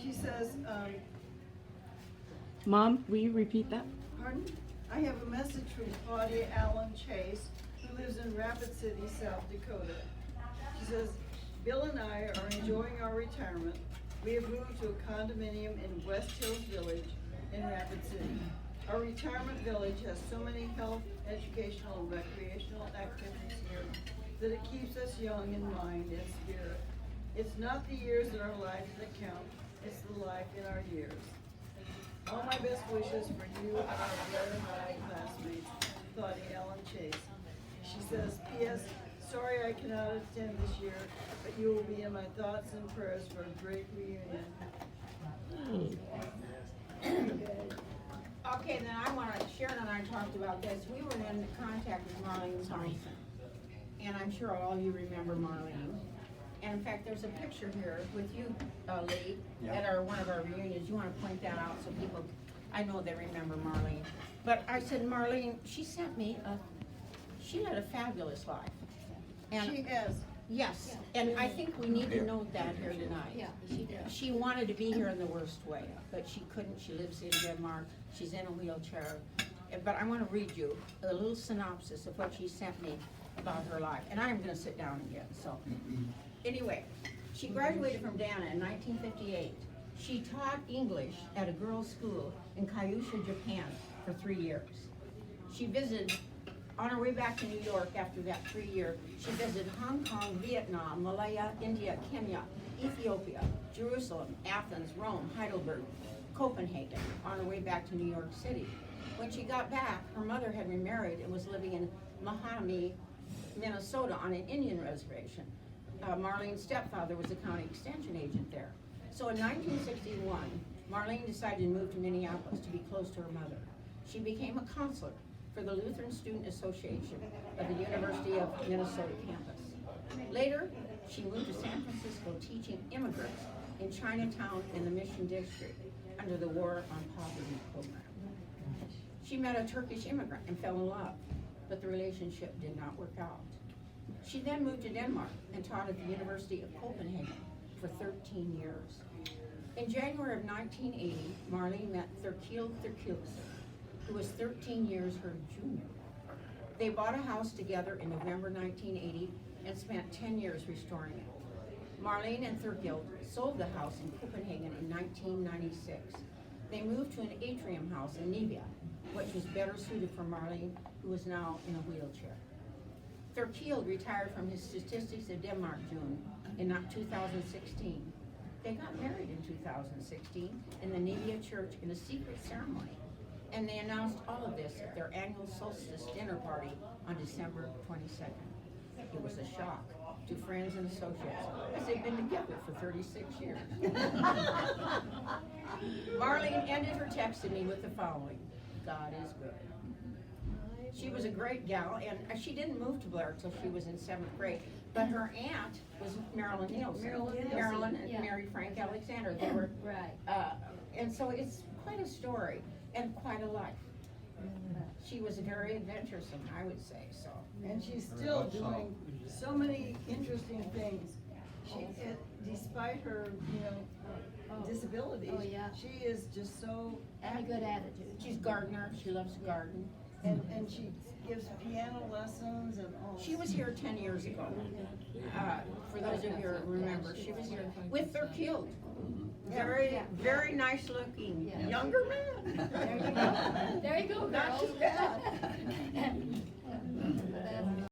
She says, Mom, will you repeat that? pardon? I have a message from Claudia Allen Chase, who lives in Rapid City, South Dakota. She says, Bill and I are enjoying our retirement. We have moved to a condominium in West Hills Village in Rapid City. Our retirement village has so many health, educational, and recreational activities here that it keeps us young in mind and spirit. It's not the years in our lives that count, it's the life in our years. All my best wishes for you and our very high classmates, Claudia Allen Chase. She says, P.S. Sorry I cannot attend this year, but you will be in my thoughts and prayers for a great reunion. Okay, then Sharon and I talked about this. We were in contact with Marlene Thompson. And I'm sure all of you remember Marlene. And in fact, there's a picture here with you, Lee, at one of our reunions. You want to point that out so people, I know they remember Marlene. But I said, Marlene, she sent me she led a fabulous life. And She has. yes, and I think we need to note that here tonight. Yeah, she did. She wanted to be here in the worst way, but she couldn't. She lives in Denmark. She's in a wheelchair. But I want to read you a little synopsis of what she sent me about her life. And I'm going to sit down again. So, anyway, she graduated from Dana in 1958. She taught English at a girls' school in Kyushu, Japan for 3 years. She visited, on her way back to New York after that 3 year, she visited Hong Kong, Vietnam, Malaya, India, Kenya, Ethiopia, Jerusalem, Athens, Rome, Heidelberg, Copenhagen, on her way back to New York City. When she got back, her mother had remarried and was living in Mahanoy, Minnesota on an Indian reservation. Marlene's stepfather was a county extension agent there. So in 1961, Marlene decided to move to Minneapolis to be close to her mother. She became a counselor for the Lutheran Student Association of the University of Minnesota campus. Later, she moved to San Francisco teaching immigrants in Chinatown in the Mission District under the War on Poverty program. She met a Turkish immigrant and fell in love, but the relationship did not work out. She then moved to Denmark and taught at the University of Copenhagen for 13 years. In January of 1980, Marlene met Thurkild Thurkildsen, who was 13 years her junior. They bought a house together in November 1980 and spent 10 years restoring it. Marlene and Thurkild sold the house in Copenhagen in 1996. They moved to an atrium house in Nivea, which was better suited for Marlene, who was now in a wheelchair. Thurkild retired from his Statistics of Denmark June in 2016. They got married in 2016 in the Nivea church in a secret ceremony. And they announced all of this at their annual solstice dinner party on December 22nd. It was a shock to friends and associates, as they've been together for 36 years. Marlene ended her text to me with the following: God is good. She was a great gal, and she didn't move to Blair until she was in 7th grade. But her aunt was Marilyn Nielsen. Marilyn and Mary Frank Alexander. They were, Right. and so it's quite a story and quite a life. She was very adventuresome, I would say so. And she's still doing so many interesting things. She, despite her, disabilities, Oh, yeah. she is just so And a good attitude. She's a gardener. She loves to garden. and she gives piano lessons and all. She was here 10 years ago. For those of you who remember, she was here with Thurkild. Very, very nice looking Yeah. younger man. There you go. There you go, Not girls. too bad.